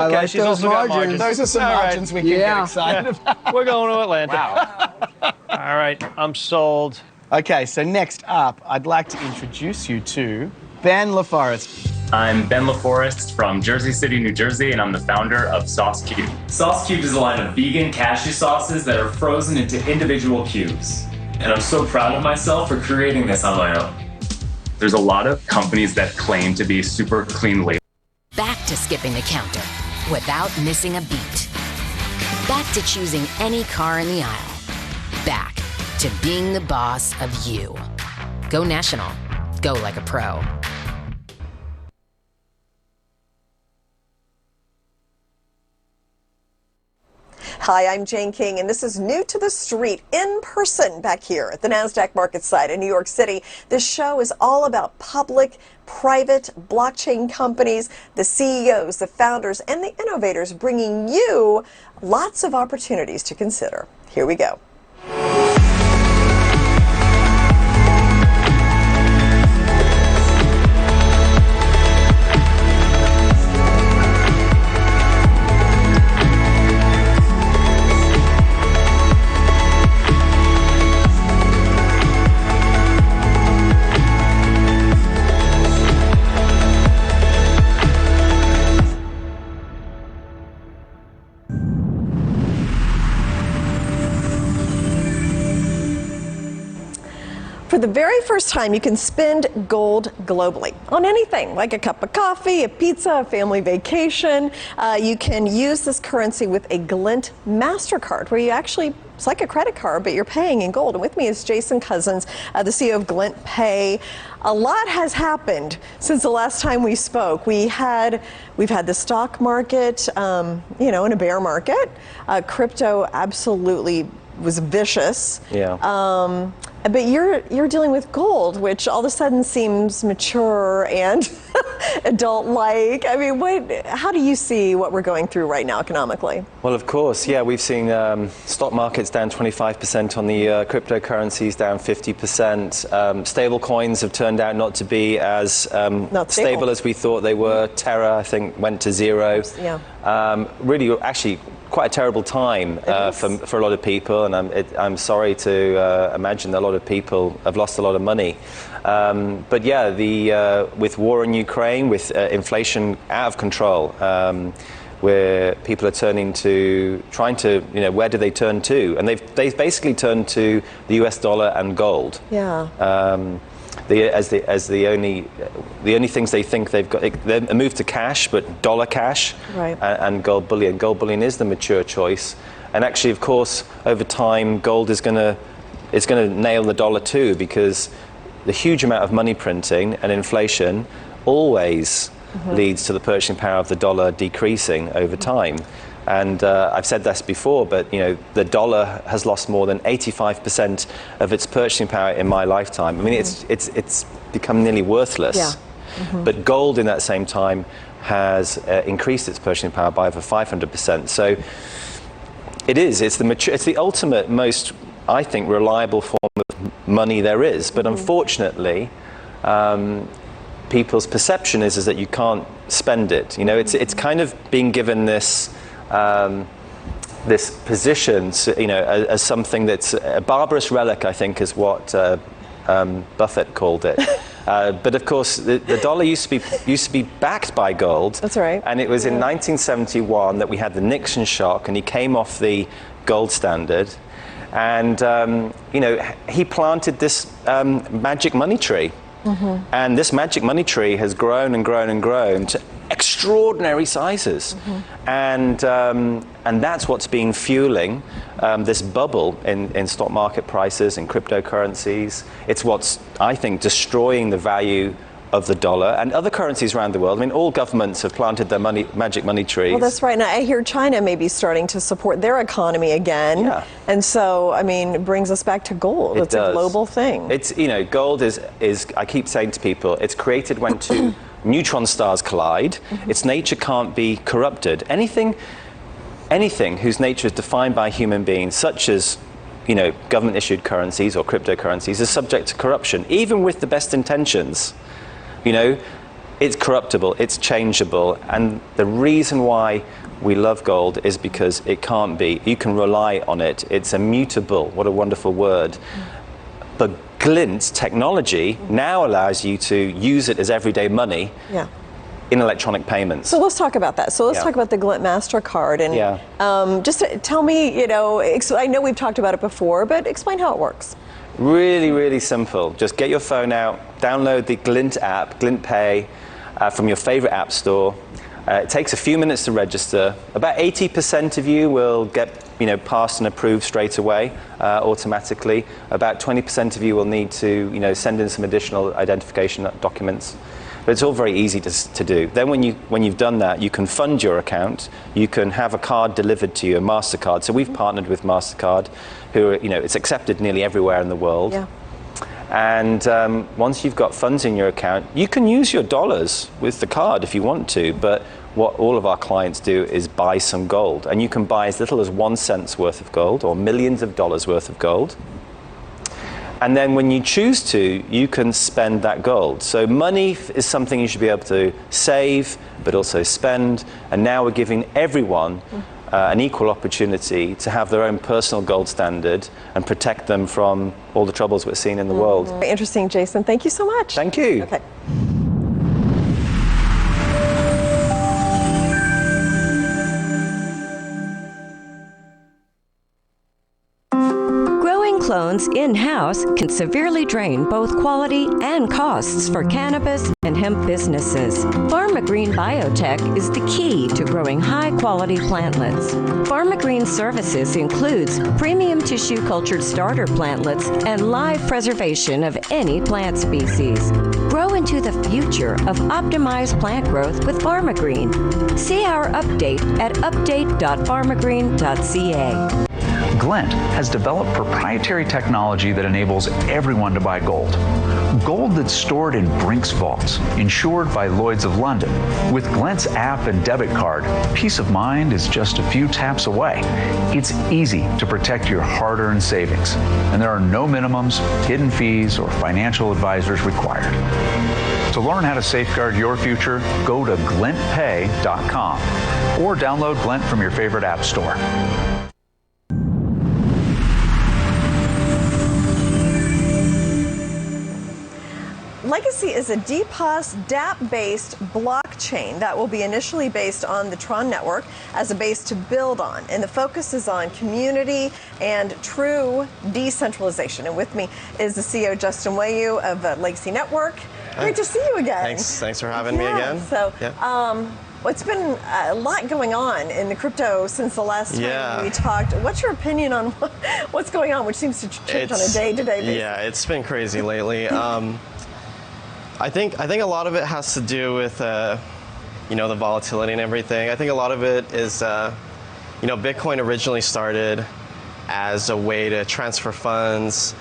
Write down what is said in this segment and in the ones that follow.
Okay, like she's those also got margins. margins. Those are some margins we can get excited about. We're going to Atlanta. Wow. All right, I'm sold. Okay, so next up, I'd like to introduce you to Ben LaForest. I'm Ben LaForest from Jersey City, New Jersey, and I'm the founder of Sauce Cube. Sauce Cube is a line of vegan cashew sauces that are frozen into individual cubes. And I'm so proud of myself for creating this on my own. There's a lot of companies that claim to be super clean label. Back to skipping the counter without missing a beat. Back to choosing any car in the aisle. Back to being the boss of you. Go national. Go like a pro. Hi, I'm Jane King, and this is New to the Street, in person back here at the NASDAQ market site in New York City. This show is all about public, private, blockchain companies, the CEOs, the founders, and the innovators, bringing you lots of opportunities to consider. Here we go. For the very first time, you can spend gold globally on anything, like a cup of coffee, a pizza, a family vacation. You can use this currency with a Glint MasterCard, where you actually, it's like a credit card, but you're paying in gold. And with me is Jason Cousins, the CEO of GlintPay. A lot has happened since the last time we spoke. We've had the stock market, in a bear market. Crypto absolutely was vicious. Yeah. But you're dealing with gold, which all of a sudden seems mature and adult-like. I mean, how do you see what we're going through right now economically? Well, of course, yeah. We've seen stock markets down 25% on the cryptocurrencies, down 50%. Stable coins have turned out not to be as stable as we thought they were. Terra, I think, went to zero. Yeah. Really, actually, quite a terrible time for a lot of people, and I'm sorry to imagine that a lot of people have lost a lot of money. But yeah, with war in Ukraine, with inflation out of control, where people are trying to, where do they turn to? And they've basically turned to the US dollar and gold. Yeah. As the only things they think they've got. They moved to cash, but dollar cash, right, and gold bullion. Gold bullion is the mature choice, and actually, of course, over time, gold is going to nail the dollar too, because the huge amount of money printing and inflation always leads to the purchasing power of the dollar decreasing over time. And I've said this before, but the dollar has lost more than 85% of its purchasing power in my lifetime. I mean, it's become nearly worthless. Yeah. But gold, in that same time, has increased its purchasing power by over 500%. So it's the ultimate, most, I think, reliable form of money there is. But unfortunately, people's perception is that you can't spend it. It's kind of being given this position, as something that's a barbarous relic, I think, is what Buffett called it. But of course, the dollar used to be backed by gold. That's right. And it was in 1971 that we had the Nixon shock, and he came off the gold standard, and he planted this magic money tree. And this magic money tree has grown and grown and grown to extraordinary sizes, and that's what's been fueling this bubble in stock market prices and cryptocurrencies. It's what's, I think, destroying the value of the dollar and other currencies around the world. I mean, all governments have planted their magic money trees. Well, that's right. And I hear China may be starting to support their economy again. Yeah. And so, I mean, it brings us back to gold. It's a global thing. It's, gold is, I keep saying to people, it's created when two neutron stars collide. Its nature can't be corrupted. Anything whose nature is defined by human beings, such as government-issued currencies or cryptocurrencies, is subject to corruption, even with the best intentions. it's corruptible, it's changeable, and the reason why we love gold is because it can't be. You can rely on it. It's immutable. What a wonderful word. But Glint technology now allows you to use it as everyday money in electronic payments. So let's talk about that. So let's talk about the Glint MasterCard. And just tell me, you know, I know we've talked about it before, but explain how it works. Really, really simple. Just get your phone out, download the Glint app, GlintPay, from your favorite app store. It takes a few minutes to register. About 80% of you will get, you know, passed and approved straight away, automatically. About 20% of you will need to, you know, send in some additional identification documents. But it's all very easy to do. Then when you've done that, you can fund your account. You can have a card delivered to you, a MasterCard. So we've partnered with MasterCard, who, you know, it's accepted nearly everywhere in the world. Yeah. And once you've got funds in your account, you can use your dollars with the card if you want to, but what all of our clients do is buy some gold. And you can buy as little as 1 cent's worth of gold or millions of dollars worth of gold. And then when you choose to, you can spend that gold. So money is something you should be able to save, but also spend. And now we're giving everyone an equal opportunity to have their own personal gold standard and protect them from all the troubles we're seeing in the world. Very interesting, Jason. Thank you so much. Thank you. Okay. Clones in-house can severely drain both quality and costs for cannabis and hemp businesses. PharmaGreen Biotech is the key to growing high-quality plantlets. PharmaGreen services includes premium tissue cultured starter plantlets and live preservation of any plant species. Grow into the future of optimized plant growth with PharmaGreen. See our update at update.pharmagreen.ca. Glint has developed proprietary technology that enables everyone to buy gold. Gold that's stored in Brink's vaults, insured by Lloyd's of London. With Glint's app and debit card, peace of mind is just a few taps away. It's easy to protect your hard-earned savings, and there are no minimums, hidden fees, or financial advisors required. To learn how to safeguard your future, go to glintpay.com or download Glint from your favorite app store. Legacy is a DPoS DApp-based blockchain that will be initially based on the Tron network as a base to build on. And the focus is on community and true decentralization. And with me is the CEO, Justin Wayu of Legacy Network. Great to see you again. Thanks for having me again. So, it's been a lot going on in the crypto since the last time we talked. What's your opinion on what's going on, which seems to change on a day-to-day basis? Yeah, it's been crazy lately. I think a lot of it has to do with you know, the volatility and everything. I think a lot of it is you know, Bitcoin originally started as a way to transfer funds,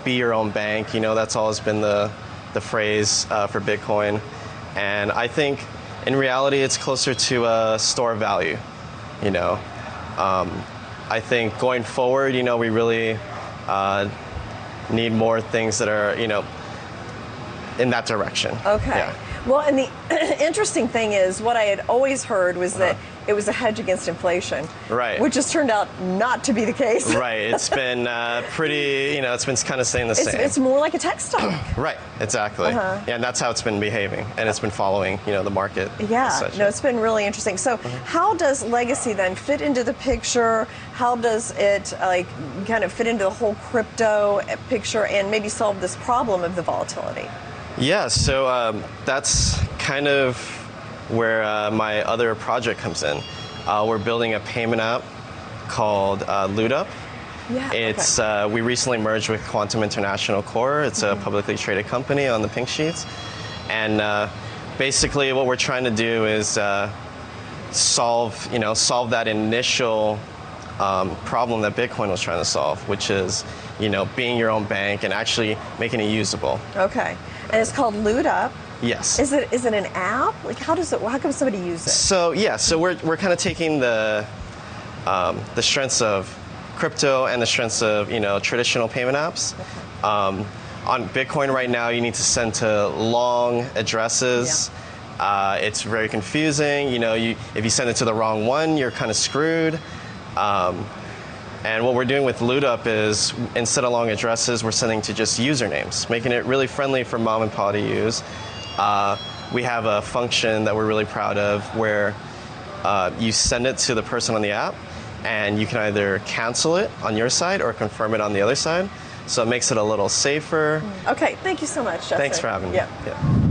be your own bank. You know, that's always been the phrase for Bitcoin, and I think in reality it's closer to a store of value. You know, I think going forward, you know, we really need more things that are, you know, in that direction. Okay. Yeah. Well, and the interesting thing is, what I had always heard was that it was a hedge against inflation. Right. Which has turned out not to be the case. Right. It's been pretty, you know, it's been kind of staying the same. It's more like a tech stock. Right. Exactly. Yeah, and that's how it's been behaving, and it's been following, you know, the market. Yeah. No, it's been really interesting. So, how does Legacy then fit into the picture? How does it kind of fit into the whole crypto picture and maybe solve this problem of the volatility? Yeah, so that's kind of where my other project comes in. We're building a payment app called LootUp. Yeah, it's we recently merged with Quantum International Core. It's a publicly traded company on the pink sheets, and basically what we're trying to do is solve that initial problem that Bitcoin was trying to solve, which is, you know, being your own bank and actually making it usable. Okay. And it's called LootUp. Yes. Is it an app? Like, how come somebody use it? So we're kind of taking the strengths of crypto and the strengths of, you know, traditional payment apps. on Bitcoin right now, you need to send to long addresses. It's very confusing. You know, if you send it to the wrong one, you're kind of screwed. And what we're doing with LootUp is, instead of long addresses, we're sending to just usernames, making it really friendly for mom and pa to use. We have a function that we're really proud of where you send it to the person on the app, and you can either cancel it on your side or confirm it on the other side. So it makes it a little safer. Okay, thank you so much, Justin. Thanks for having me. Yeah.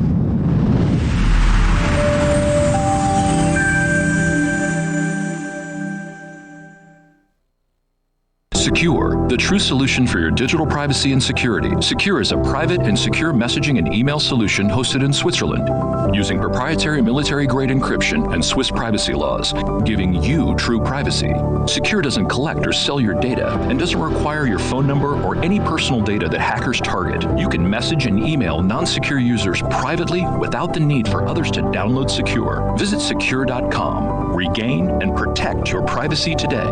SEKUR, the true solution for your digital privacy and security. SEKUR is a private and secure messaging and email solution hosted in Switzerland, using proprietary military-grade encryption and Swiss privacy laws, giving you true privacy. SEKUR doesn't collect or sell your data and doesn't require your phone number or any personal data that hackers target. You can message and email non-secure users privately without the need for others to download SEKUR. Visit SEKUR.com. Regain and protect your privacy today.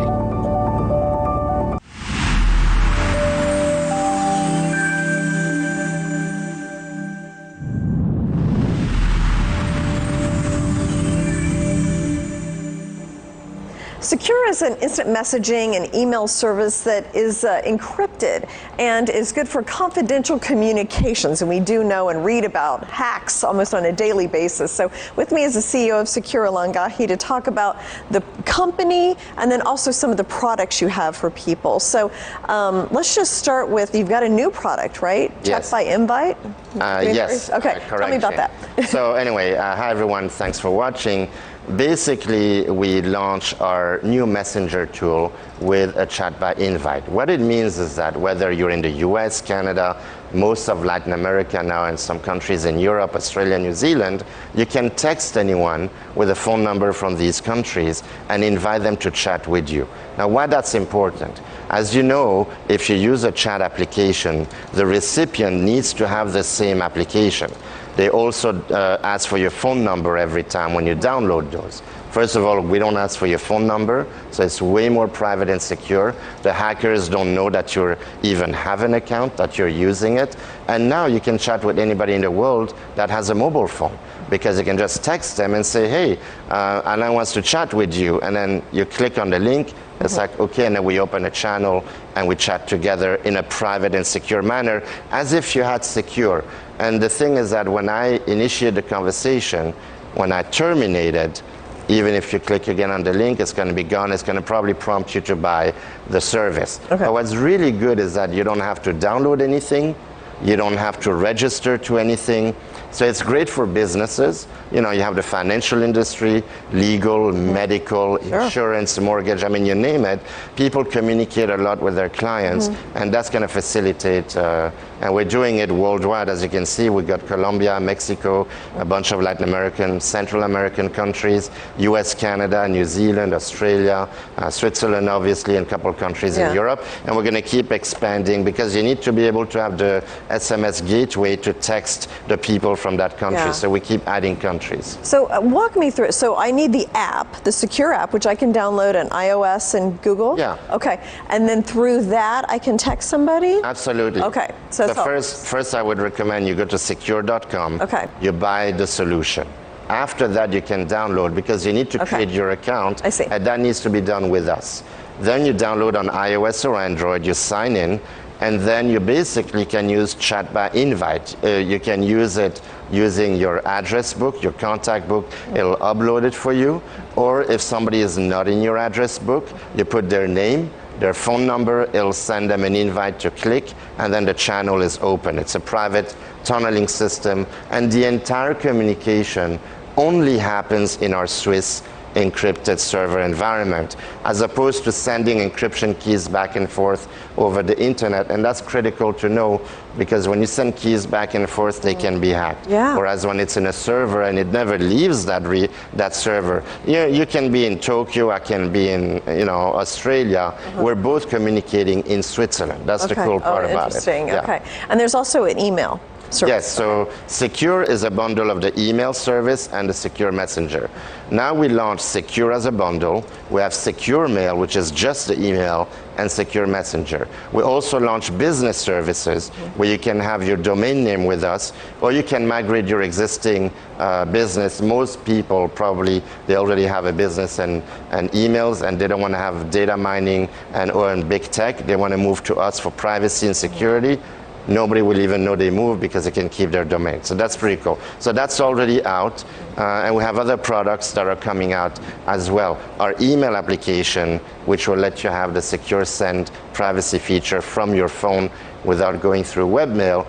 SEKUR is an instant messaging and email service that is encrypted and is good for confidential communications. And we do know and read about hacks almost on a daily basis. So with me is the CEO of SEKUR, Langahi, to talk about the company and then also some of the products you have for people. So let's just start with, you've got a new product, right? Yes. Chat by Invite? Yes. Okay, correct. tell me about that. So anyway, hi everyone, thanks for watching. Basically, we launched our new messenger tool with a chat by invite. What it means is that whether you're in the US, Canada, most of Latin America now, and some countries in Europe, Australia, New Zealand, you can text anyone with a phone number from these countries and invite them to chat with you. Now, why that's important? As you know, if you use a chat application, the recipient needs to have the same application. They also ask for your phone number every time when you download those. First of all, we don't ask for your phone number, so it's way more private and secure. The hackers don't know that you even have an account, that you're using it. And now you can chat with anybody in the world that has a mobile phone, because you can just text them and say, hey, Alain wants to chat with you. And then you click on the link, it's like, okay, and then we open a channel and we chat together in a private and secure manner, as if you had SEKUR. And the thing is that when I initiate the conversation, when I terminate it, even if you click again on the link, it's going to be gone. It's going to probably prompt you to buy the service. Okay. But what's really good is that you don't have to download anything. You don't have to register to anything. So it's great for businesses. You know, you have the financial industry, legal, medical, insurance, mortgage, I mean, you name it. People communicate a lot with their clients, and that's going to facilitate, and we're doing it worldwide. As you can see, we've got Colombia, Mexico, a bunch of Latin American, Central American countries, US, Canada, New Zealand, Australia, Switzerland, obviously, and a couple of countries in Europe. And we're going to keep expanding, because you need to be able to have the SMS gateway to text the people from that country. So we keep adding countries. So walk me through it. So I need the app, the SEKUR app, which I can download on iOS and Google? Yeah. Okay. And then through that, I can text somebody? Absolutely. Okay. So first I would recommend you go to SEKUR.com. Okay. You buy the solution. After that, you can download, because you need to create your account. I see. And that needs to be done with us. Then you download on iOS or Android, you sign in, and then you basically can use chat by invite. You can use it using your address book, your contact book. It'll upload it for you. Or if somebody is not in your address book, you put their name, their phone number, it'll send them an invite to click, and then the channel is open. It's a private tunneling system, and the entire communication only happens in our Swiss encrypted server environment, as opposed to sending encryption keys back and forth over the internet. And that's critical to know, because when you send keys back and forth, they can be hacked. Whereas when it's in a server and it never leaves that server, you can be in Tokyo, I can be in Australia. We're both communicating in Switzerland. That's the cool part about it. Interesting. Okay. And there's also an email. service. Yes, so SEKUR is a bundle of the email service and the SEKUR Messenger. Now we launched SEKUR as a bundle. We have SEKUR Mail, which is just the email, and SEKUR Messenger. We also launched business services where you can have your domain name with us, or you can migrate your existing business. Most people probably, they already have a business and emails, and they don't want to have data mining and big tech. They want to move to us for privacy and security. Nobody will even know they moved because they can keep their domain. So that's pretty cool. So that's already out, and we have other products that are coming out as well. Our email application, which will let you have the Secure Send privacy feature from your phone without going through webmail,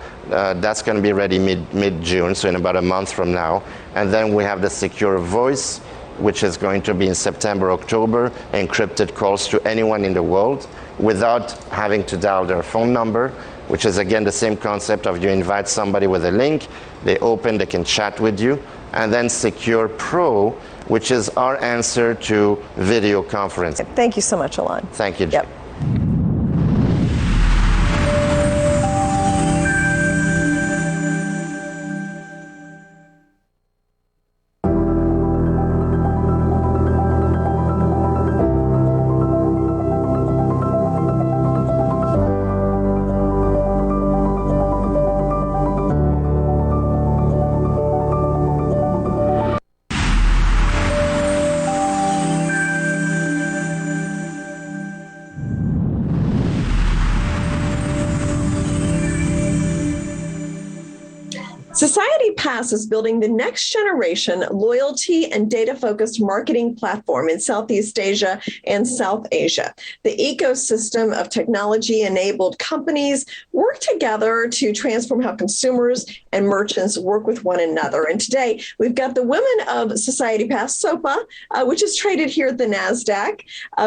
that's going to be ready mid-June, so in about a month from now. And then we have the Secure Voice, which is going to be in September, October, encrypted calls to anyone in the world without having to dial their phone number, which is again the same concept of you invite somebody with a link, they open, they can chat with you. And then SEKUR Pro, which is our answer to video conferencing. Thank you so much, Alon. Thank you, Jim. Yep. Society Pass is building the next generation loyalty and data-focused marketing platform in Southeast Asia and South Asia. The ecosystem of technology-enabled companies work together to transform how consumers and merchants work with one another. And today, we've got the women of Society Pass, SOPA, which is traded here at the NASDAQ,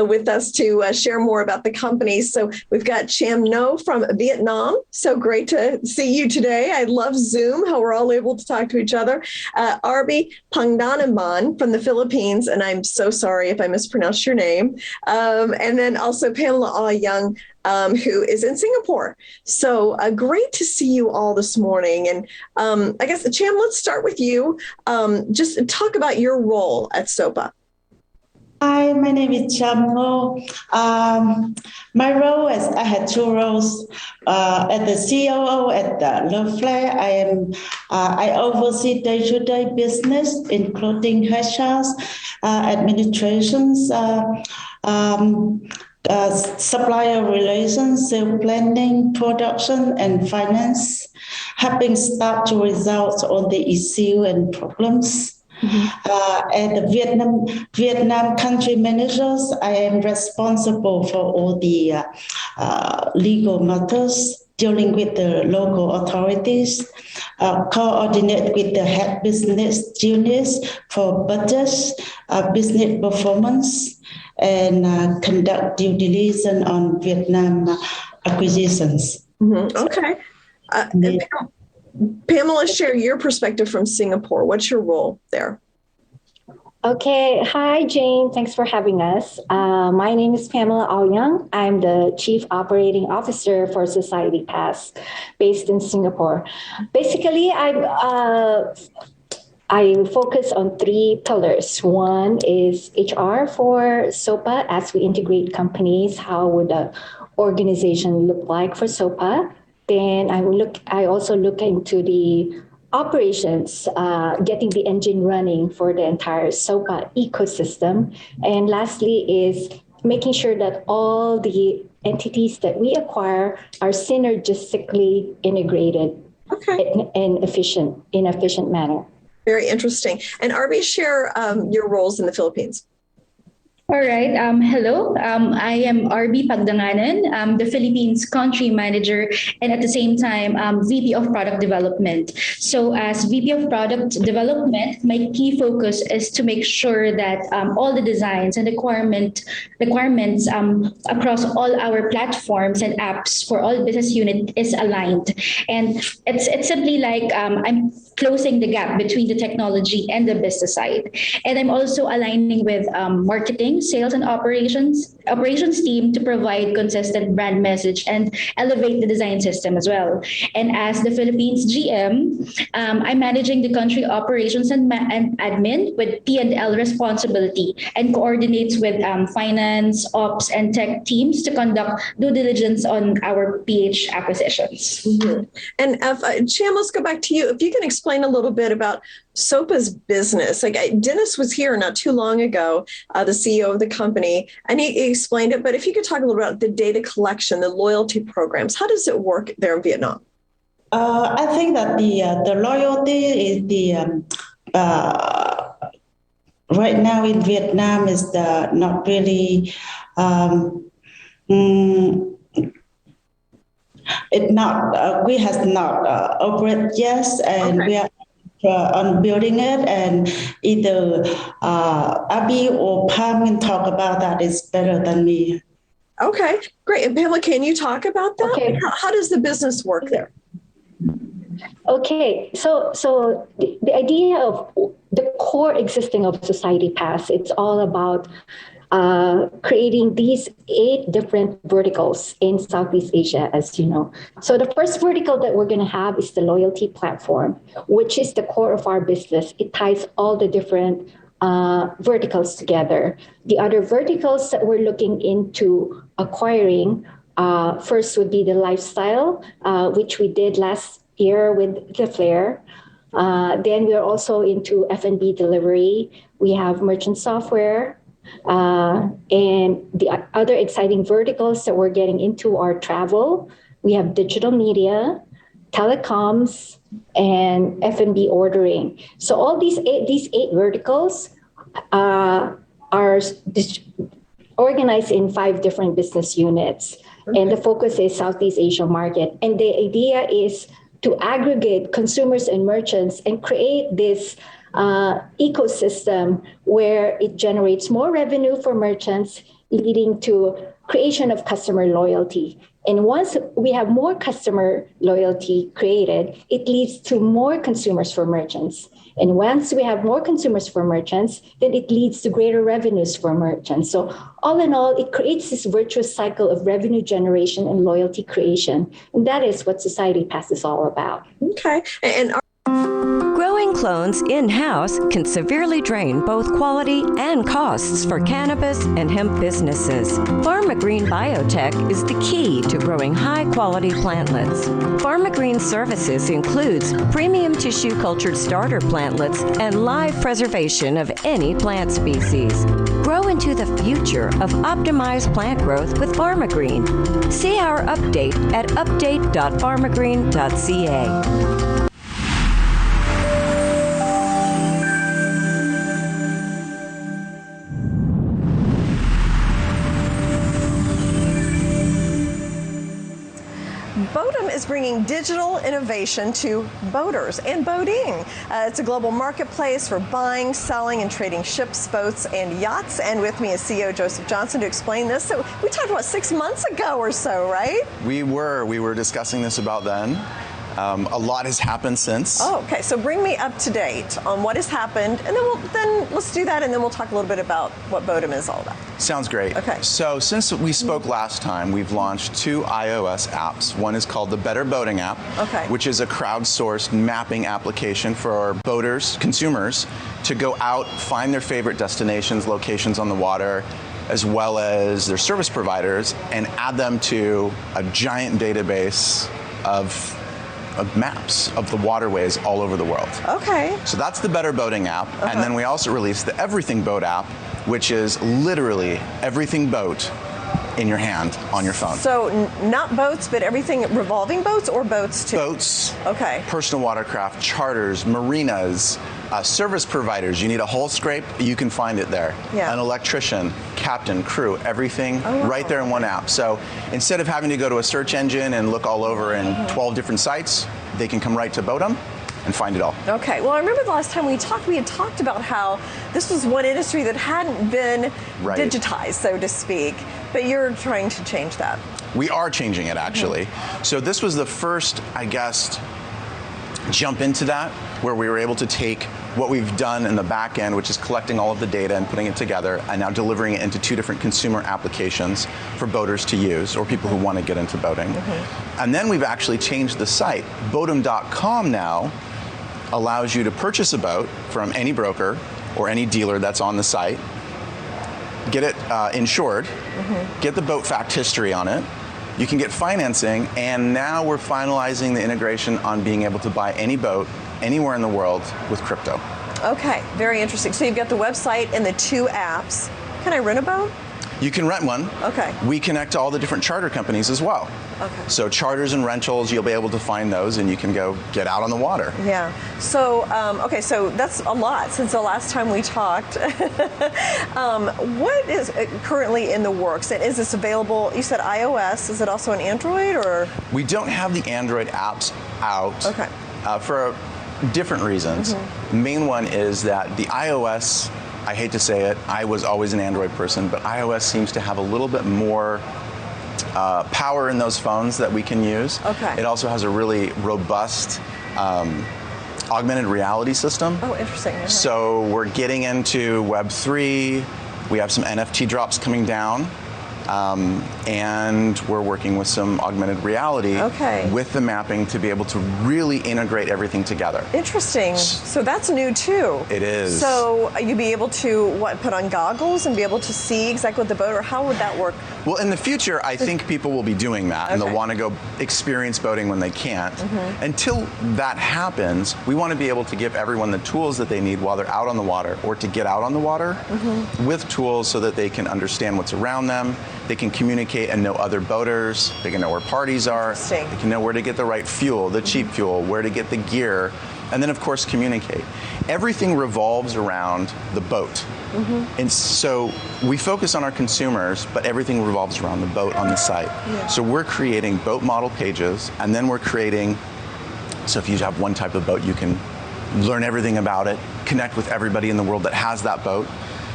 with us to share more about the company. So we've got Cham Ngo from Vietnam. So great to see you today. I love Zoom, how we're all able to talk to each other. Arby Pangdanaman from the Philippines, and I'm so sorry if I mispronounced your name. And then also Pamela Ah Young, who is in Singapore. So great to see you all this morning. And I guess, Cham, let's start with you. Just talk about your role at SOPA. Hi, my name is Cham Ngo. My role is, I had two roles. At the COO at the Lovely, I oversee day-to-day business, including HR, administrations, supplier relations, sales planning, production, and finance, helping staff to resolve all the issues and problems. And the Vietnam country managers, I am responsible for all the legal matters, dealing with the local authorities, coordinate with the head business units for budgets, business performance, and conduct due diligence on Vietnam acquisitions. Okay. Pamela, share your perspective from Singapore. What's your role there? Okay. Hi, Jane. Thanks for having us. My name is Pamela Ah Young. I'm the Chief Operating Officer for Society Pass, based in Singapore. Basically, I focus on three pillars. One is HR for SOPA. As we integrate companies, how would the organization look like for SOPA? Then I also look into the operations, getting the engine running for the entire SOPA ecosystem. And lastly is making sure that all the entities that we acquire are synergistically integrated in efficient manner. Very interesting. And Arby, share your roles in the Philippines. All right. Hello. I am Arby Pagdanganan. I'm the Philippines country manager and at the same time VP of product development. So as VP of product development, my key focus is to make sure that all the designs and requirements across all our platforms and apps for all business unit is aligned. And it's simply like I'm closing the gap between the technology and the business side. And I'm also aligning with marketing, marketing, sales, and operations team to provide consistent brand message and elevate the design system as well. And as the Philippines GM, I'm managing the country operations and admin with P&L responsibility, and coordinates with finance, ops, and tech teams to conduct due diligence on our PH acquisitions. Mm-hmm. And Cham, let's go back to you. If you can explain a little bit about SOPA's business. Like Dennis was here not too long ago, the CEO of the company, and he explained it. But if you could talk a little about the data collection, the loyalty programs, how does it work there in Vietnam? I think that the loyalty is the right now in Vietnam is not really we have not operated yet, and we are on building it, and either Abby or Pam can talk about that. Is better than me. Okay, great. And Pamela, can you talk about that? Okay. How does the business work there? Okay, so the idea of the core existing of Society Pass, it's all about creating these 8 different verticals in Southeast Asia, as you know. So the first vertical that we're going to have is the loyalty platform, which is the core of our business. It ties all the different verticals together. The other verticals that we're looking into acquiring, first would be the lifestyle, which we did last year with the Flair. Then we're also into F&B delivery. We have merchant software. And the other exciting verticals that we're getting into are travel. We have digital media, telecoms, and F&B ordering. So all these eight verticals are organized in 5 different business units. Okay. And the focus is Southeast Asia market. And the idea is to aggregate consumers and merchants and create this ecosystem where it generates more revenue for merchants, leading to creation of customer loyalty. And once we have more customer loyalty created, it leads to more consumers for merchants. And once we have more consumers for merchants, then it leads to greater revenues for merchants. So all in all, it creates this virtuous cycle of revenue generation and loyalty creation. And that is what Society Pass is all about. Okay. And growing clones in-house can severely drain both quality and costs for cannabis and hemp businesses. PharmaGreen Biotech is the key to growing high-quality plantlets. PharmaGreen services includes premium tissue cultured starter plantlets and live preservation of any plant species. Grow into the future of optimized plant growth with PharmaGreen. See our update at update.pharmagreen.ca. Boatim is bringing digital innovation to boaters and boating. It's a global marketplace for buying, selling, and trading ships, boats, and yachts. And with me is CEO Joseph Johnson to explain this. So we talked about 6 months ago or so, right? We were discussing this about then. A lot has happened since. Oh, okay. So bring me up to date on what has happened, and then let's do that, and then we'll talk a little bit about what Boatim is all about. Sounds great. Okay. So since we spoke last time, we've launched 2 iOS apps. One is called the Better Boating app, which is a crowdsourced mapping application for boaters, consumers, to go out, find their favorite destinations, locations on the water, as well as their service providers, and add them to a giant database of maps of the waterways all over the world. Okay. So that's the Better Boating app. And then we also released the Everything Boat app, which is literally everything boat in your hand on your phone. So not boats, but everything revolving boats or boats too? Boats. Okay. Personal watercraft, charters, marinas, service providers. You need a hull scrape, you can find it there. Yeah. An electrician, captain, crew, everything right there in one app. So instead of having to go to a search engine and look all over in 12 different sites, they can come right to Boatim and find it all. Okay. Well, I remember the last time we had talked about how this was one industry that hadn't been digitized, so to speak, but you're trying to change that. We are changing it, actually. So this was the first, I guess, jump into that, where we were able to take what we've done in the back end, which is collecting all of the data and putting it together, and now delivering it into 2 different consumer applications for boaters to use, or people who want to get into boating. And then we've actually changed the site. Boatim.com now allows you to purchase a boat from any broker or any dealer that's on the site, get it insured, get the boat fact history on it, you can get financing, and now we're finalizing the integration on being able to buy any boat anywhere in the world with crypto. Okay, very interesting. So you've got the website and the 2 apps. Can I rent a boat? You can rent one. Okay. We connect to all the different charter companies as well. Okay. So charters and rentals, you'll be able to find those, and you can go get out on the water. Yeah. So, okay, so that's a lot since the last time we talked. What is currently in the works? And is this available? You said iOS. Is it also an Android, or? We don't have the Android apps out. Okay. For different reasons. The main one is that the iOS, I hate to say it, I was always an Android person, but iOS seems to have a little bit more power in those phones that we can use. Okay. It also has a really robust augmented reality system. Oh, interesting. Okay. So we're getting into Web3. We have some NFT drops coming down. And we're working with some augmented reality with the mapping to be able to really integrate everything together. Interesting. So that's new too. It is. So you'd be able to, put on goggles and be able to see exactly what the boat, or how would that work? Well, in the future, I think people will be doing that, and they'll want to go experience boating when they can't. Until that happens, we want to be able to give everyone the tools that they need while they're out on the water, or to get out on the water with tools so that they can understand what's around them. They can communicate and know other boaters. They can know where parties are. They can know where to get the right fuel, the cheap fuel, where to get the gear, and then of course communicate. Everything revolves around the boat. And so we focus on our consumers, but everything revolves around the boat on the site. So we're creating boat model pages, and then we're creating, so if you have one type of boat, you can learn everything about it, connect with everybody in the world that has that boat.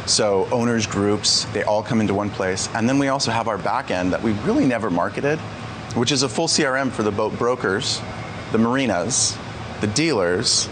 So owners groups, they all come into one place. And then we also have our back end that we really never marketed, which is a full CRM for the boat brokers, the marinas, the dealers,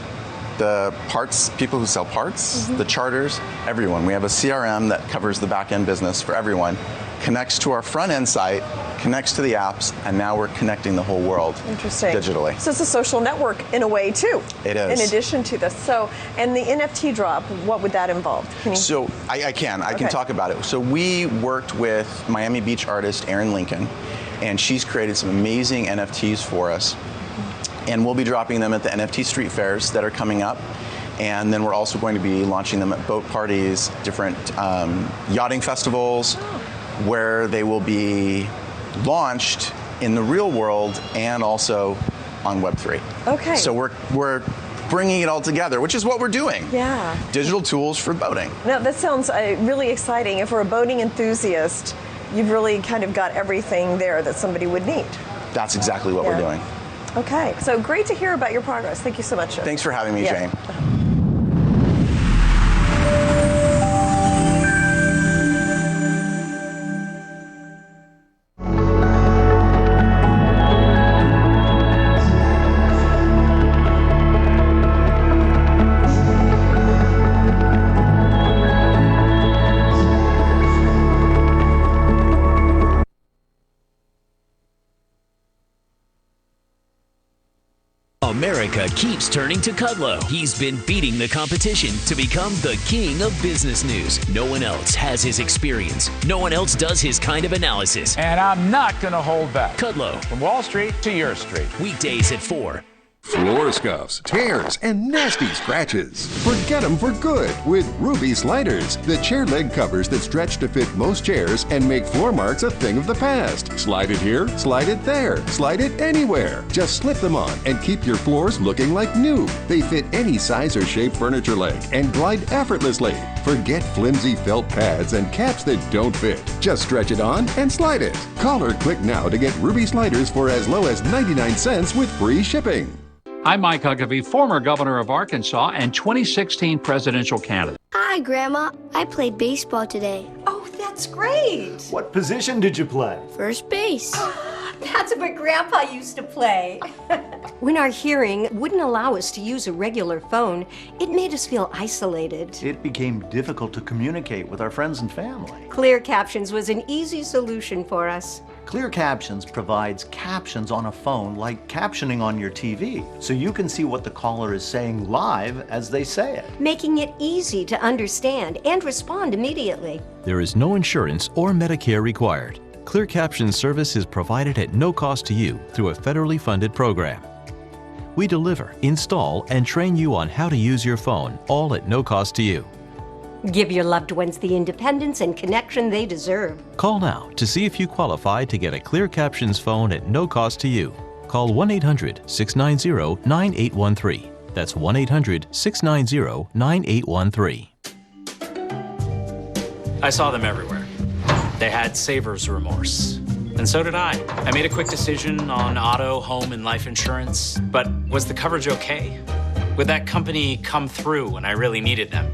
the parts, people who sell parts, the charters, everyone. We have a CRM that covers the back end business for everyone, connects to our front end site, connects to the apps, and now we're connecting the whole world digitally. So it's a social network in a way too. It is. In addition to this. So, and the NFT drop, what would that involve? So I can talk about it. So we worked with Miami Beach artist Erin Lincoln, and she's created some amazing NFTs for us. And we'll be dropping them at the NFT street fairs that are coming up. And then we're also going to be launching them at boat parties, different yachting festivals, where they will be launched in the real world and also on Web3. Okay. So we're bringing it all together, which is what we're doing. Yeah. Digital tools for boating. No, that sounds really exciting. If we're a boating enthusiast, you've really kind of got everything there that somebody would need. That's exactly what we're doing. Okay, so great to hear about your progress. Thank you so much. Thanks for having me, Jane. America keeps turning to Kudlow. He's been beating the competition to become the king of business news. No one else has his experience. No one else does his kind of analysis. And I'm not going to hold back. Kudlow. From Wall Street to your street. Weekdays at 4. Floor scuffs, tears, and nasty scratches. Forget them for good with Ruby Sliders, the chair leg covers that stretch to fit most chairs and make floor marks a thing of the past. Slide it here, slide it there, slide it anywhere. Just slip them on and keep your floors looking like new. They fit any size or shape furniture leg and glide effortlessly. Forget flimsy felt pads and caps that don't fit. Just stretch it on and slide it. Call or click now to get Ruby Sliders for as low as 99 cents with free shipping. I'm Mike Huckabee, former governor of Arkansas and 2016 presidential candidate. Hi, Grandma. I played baseball today. Oh, that's That's great. What position did you play? First base. That's what Grandpa used to play. When our hearing wouldn't allow us to use a regular phone, it made us feel isolated. It became difficult to communicate with our friends and family. Clear Captions was an easy solution for us. Clear Captions provides captions on a phone like captioning on your TV, so you can see what the caller is saying live as they say it. Making it easy to understand and respond immediately. There is no insurance or Medicare required. Clear Captions service is provided at no cost to you through a federally funded program. We deliver, install, and train you on how to use your phone, all at no cost to you. Give your loved ones the independence and connection they deserve. Call now to see if you qualify to get a Clear Captions phone at no cost to you. Call 1-800-690-9813. That's 1-800-690-9813. I saw them everywhere. They had saver's remorse. And so did I. I made a quick decision on auto, home, and life insurance. But was the coverage okay? Would that company come through when I really needed them?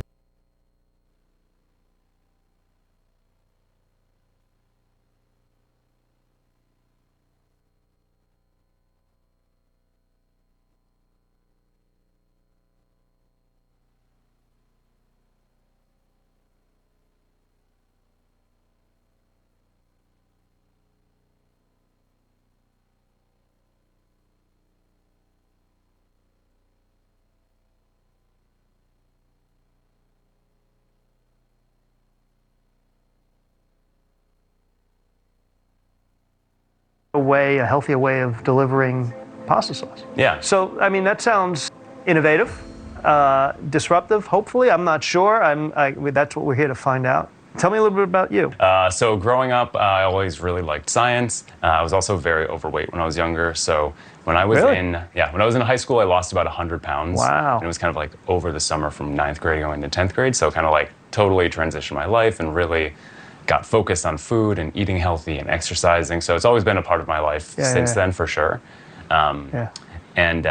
A healthier way of delivering pasta sauce. Yeah. So, I mean, that sounds innovative, disruptive, hopefully. I'm not sure. That's what we're here to find out. Tell me a little bit about you. So growing up, I always really liked science. I was also very overweight when I was younger. So when I was when I was in high school, I lost about 100 pounds. Wow. And it was kind of like over the summer from 9th grade going to 10th grade. So kind of like totally transitioned my life and really got focused on food and eating healthy and exercising. So it's always been a part of my life since then, for sure. And